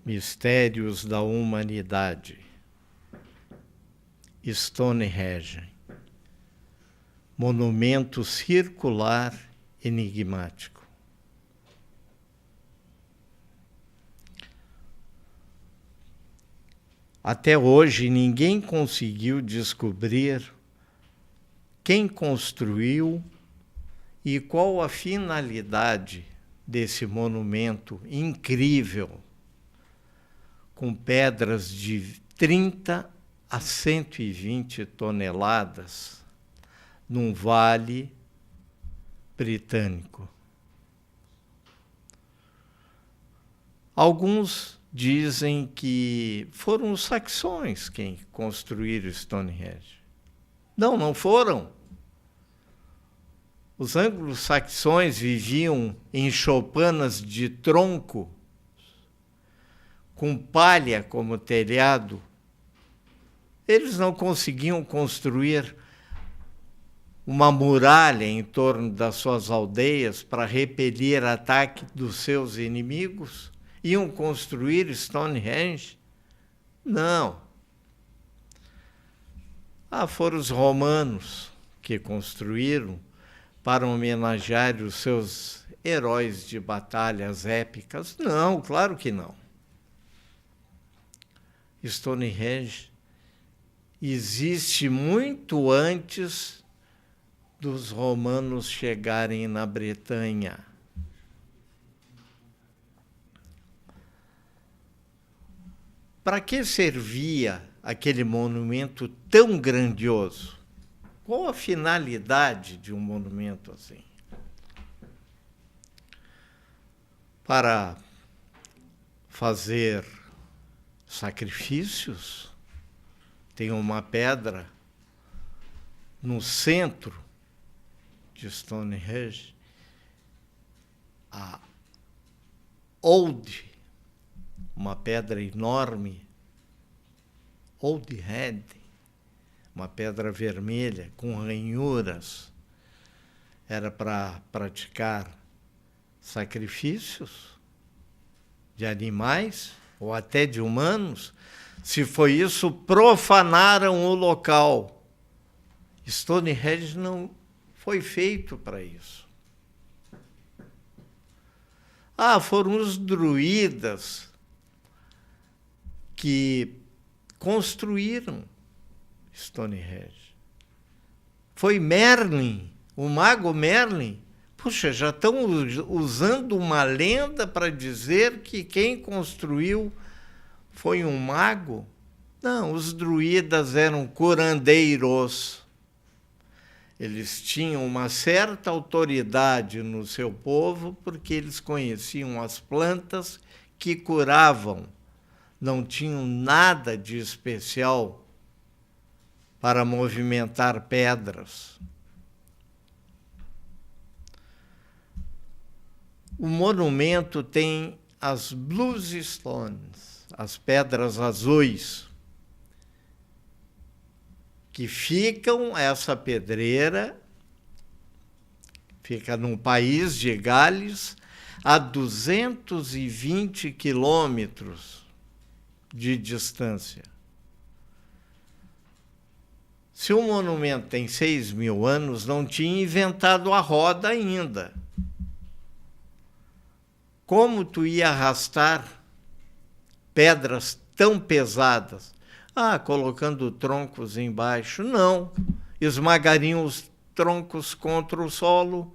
Mistérios da Humanidade. Stonehenge. Monumento circular enigmático. Até hoje, ninguém conseguiu descobrir quem construiu e qual a finalidade desse monumento incrível, com pedras de 30 a 120 toneladas, num vale britânico. Alguns dizem que foram os saxões quem construíram Stonehenge. Não foram. Os anglo-saxões viviam em choupanas de tronco, com palha como telhado. Eles não conseguiam construir uma muralha em torno das suas aldeias para repelir ataque dos seus inimigos? Iam construir Stonehenge? Não. Foram os romanos que construíram para homenagear os seus heróis de batalhas épicas? Não, claro que não. Stonehenge existe muito antes dos romanos chegarem na Bretanha. Para que servia aquele monumento tão grandioso? Qual a finalidade de um monumento assim? Para fazer sacrifícios? Tem uma pedra no centro de Stonehenge, a Old, uma pedra enorme, Old Head, uma pedra vermelha com ranhuras, era para praticar sacrifícios de animais ou até de humanos. Se foi isso, profanaram o local. Stonehenge não foi feito para isso. Foram os druidas que construíram Stonehenge. Foi Merlin, o mago Merlin. Puxa, já estão usando uma lenda para dizer que quem construiu foi um mago? Não, os druidas eram curandeiros. Eles tinham uma certa autoridade no seu povo porque eles conheciam as plantas que curavam. Não tinham nada de especial para movimentar pedras. O monumento tem as bluestones, as pedras azuis, que ficam, essa pedreira fica no país de Gales, a 220 quilômetros de distância. Se o monumento tem 6.000 anos, não tinha inventado a roda ainda. Como tu ia arrastar pedras tão pesadas? Colocando troncos embaixo. Não, esmagariam os troncos contra o solo.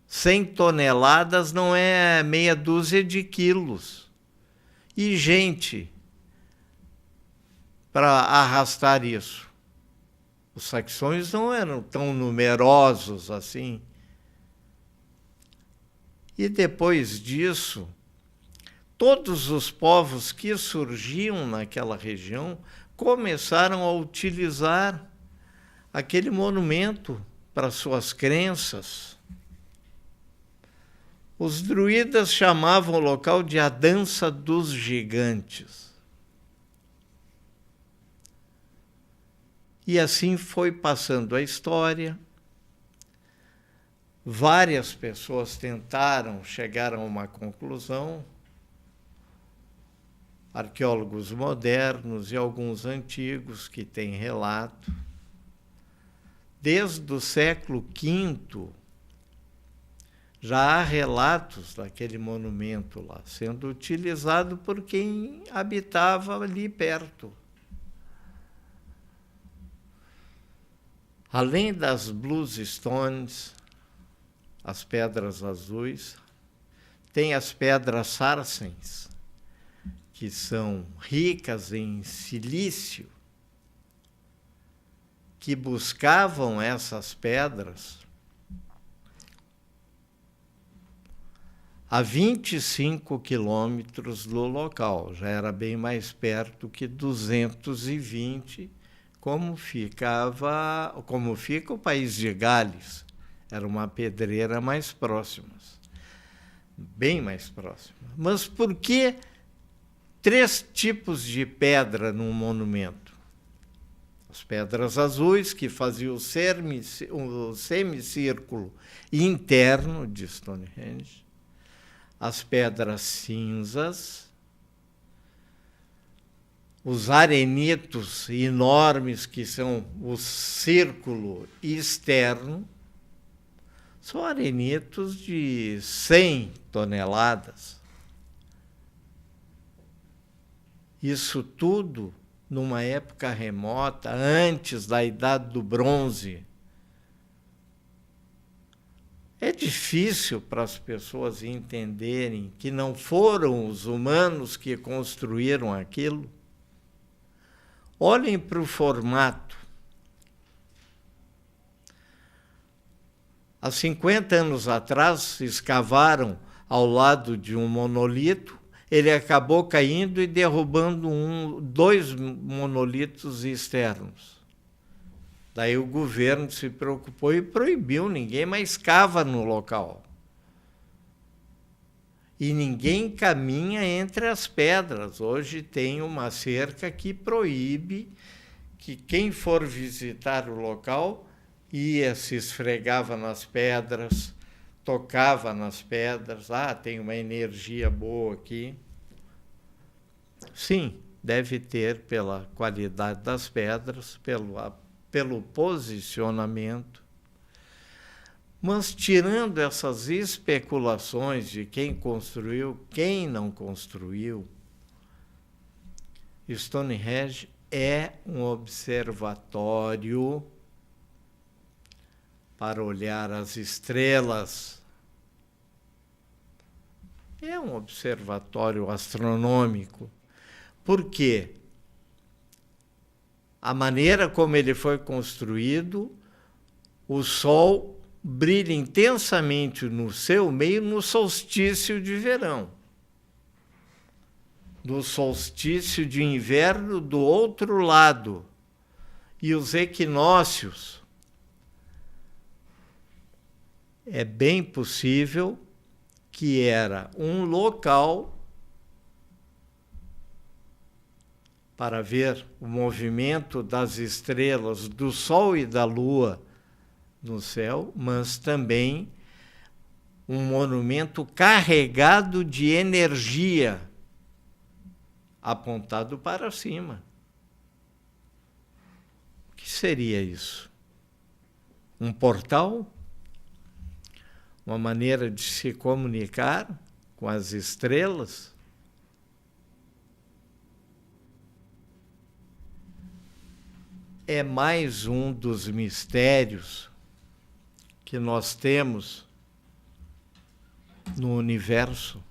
100 toneladas não é meia dúzia de quilos. E gente para arrastar isso. Os saxões não eram tão numerosos assim. E depois disso, todos os povos que surgiam naquela região começaram a utilizar aquele monumento para suas crenças. Os druidas chamavam o local de a Dança dos Gigantes. E assim foi passando a história. Várias pessoas tentaram chegar a uma conclusão. arqueólogos modernos e alguns antigos que têm relato. Desde o século V, já há relatos daquele monumento lá, sendo utilizado por quem habitava ali perto. Além das bluestones, as pedras azuis, tem as pedras sarsens, que são ricas em silício, que buscavam essas pedras a 25 quilômetros do local. Já era bem mais perto que 220, como fica o país de Gales. Era uma pedreira mais próxima, bem mais próxima. Mas por que 3 tipos de pedra num monumento? As pedras azuis, que faziam o semicírculo interno de Stonehenge, as pedras cinzas, os arenitos enormes, que são o círculo externo, são arenitos de 100 toneladas. Isso tudo numa época remota, antes da Idade do Bronze. É difícil para as pessoas entenderem que não foram os humanos que construíram aquilo. Olhem para o formato. Há 50 anos atrás, escavaram ao lado de um monolito, ele acabou caindo e derrubando 2 monolitos externos. Daí o governo se preocupou e proibiu, ninguém mais cava no local. E ninguém caminha entre as pedras. Hoje tem uma cerca que proíbe que quem for visitar o local ia, se esfregava nas pedras, tocava nas pedras. Tem uma energia boa aqui. Sim, deve ter pela qualidade das pedras, pelo posicionamento. Mas tirando essas especulações de quem construiu, quem não construiu, Stonehenge é um observatório para olhar as estrelas. É um observatório astronômico. Por quê? A maneira como ele foi construído, o Sol brilha intensamente no seu meio no solstício de verão. No solstício de inverno, do outro lado. E os equinócios. É bem possível que era um local para ver o movimento das estrelas, do Sol e da Lua no céu, mas também um monumento carregado de energia, apontado para cima. O que seria isso? Um portal? Uma maneira de se comunicar com as estrelas? É mais um dos mistérios que nós temos no universo.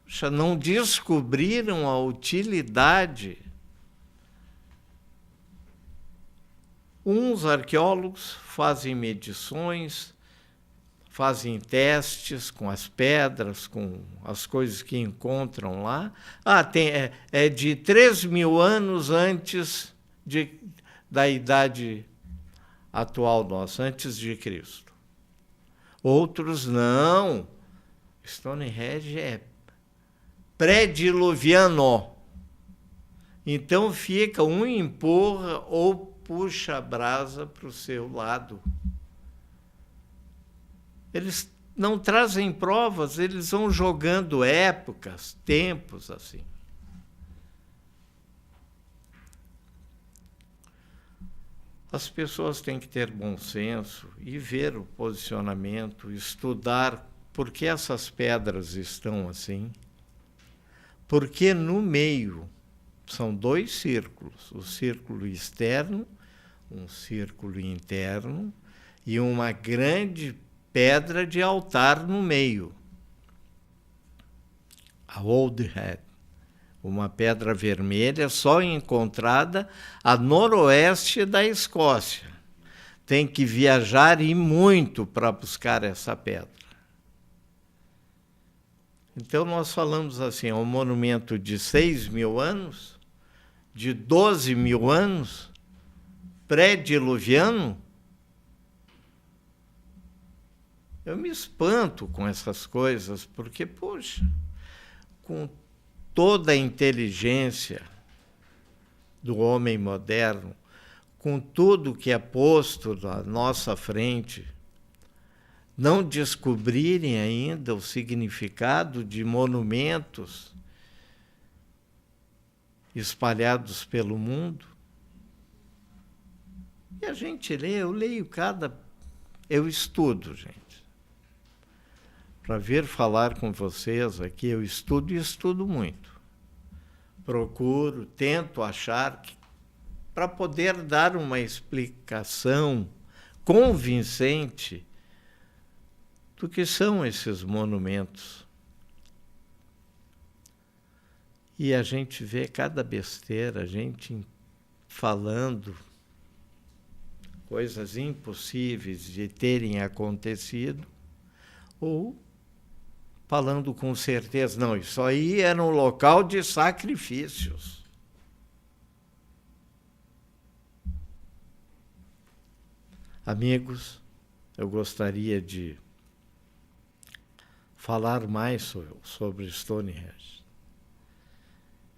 Já não descobriram a utilidade. Uns arqueólogos fazem medições, fazem testes com as pedras, com as coisas que encontram lá. É de 3.000 anos antes da idade atual nossa, antes de Cristo. Outros não. Stonehenge é pré-diluviano. Então fica um empurra ou puxa a brasa para o seu lado. Eles não trazem provas, eles vão jogando épocas, tempos assim. As pessoas têm que ter bom senso e ver o posicionamento, estudar por que essas pedras estão assim. Porque no meio são 2 círculos, o círculo externo, um círculo interno e uma grande pedra de altar no meio. A Old Head, uma pedra vermelha só encontrada a noroeste da Escócia. Tem que viajar e muito para buscar essa pedra. Então nós falamos assim, é um monumento de 6.000 anos, de 12.000 anos, pré-diluviano. Eu me espanto com essas coisas, porque, poxa, com toda a inteligência do homem moderno, com tudo que é posto na nossa frente, não descobrirem ainda o significado de monumentos espalhados pelo mundo. E a gente lê, eu estudo, gente. Para vir falar com vocês aqui, eu estudo e estudo muito. Procuro, tento achar, para poder dar uma explicação convincente do que são esses monumentos. E a gente vê cada besteira, a gente falando coisas impossíveis de terem acontecido, ou falando com certeza, não, isso aí era um local de sacrifícios. Amigos, eu gostaria de falar mais sobre Stonehenge.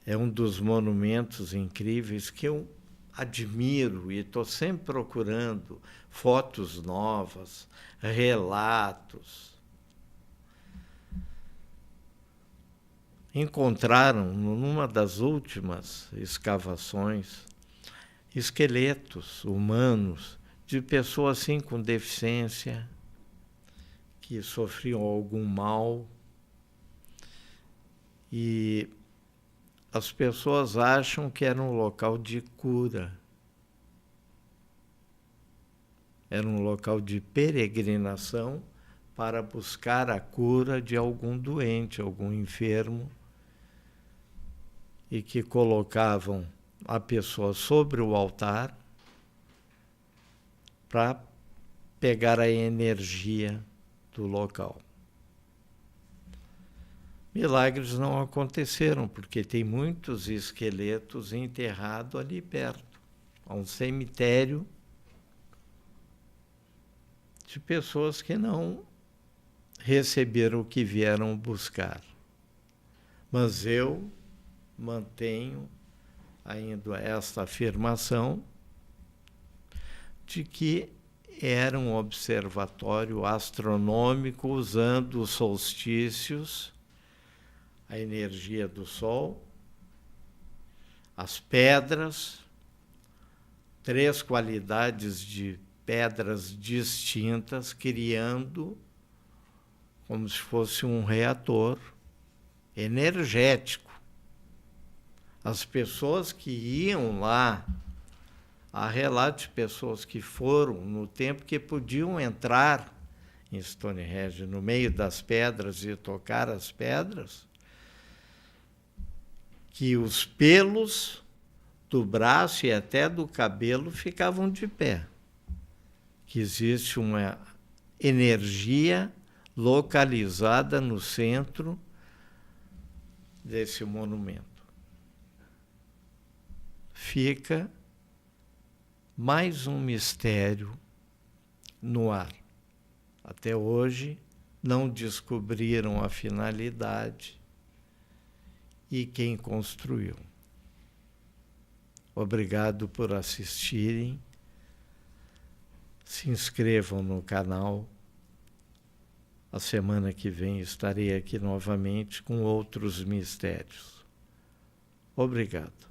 É um dos monumentos incríveis que eu admiro e estou sempre procurando fotos novas, relatos. Encontraram, numa das últimas escavações, esqueletos humanos de pessoas assim com deficiência, que sofriam algum mal. E as pessoas acham que era um local de cura. Era um local de peregrinação para buscar a cura de algum doente, algum enfermo, e que colocavam a pessoa sobre o altar para pegar a energia do local. Milagres não aconteceram, porque tem muitos esqueletos enterrados ali perto. Há um cemitério de pessoas que não receberam o que vieram buscar. Mas eu mantenho ainda esta afirmação de que era um observatório astronômico usando os solstícios, a energia do Sol, as pedras, 3 qualidades de pedras distintas, criando como se fosse um reator energético. As pessoas que iam lá, há relatos de pessoas que foram no tempo que podiam entrar em Stonehenge, no meio das pedras e tocar as pedras, que os pelos do braço e até do cabelo ficavam de pé. Que existe uma energia localizada no centro desse monumento. Fica mais um mistério no ar. Até hoje não descobriram a finalidade e quem construiu. Obrigado por assistirem. Se inscrevam no canal, A semana que vem estarei aqui novamente com outros mistérios. Obrigado.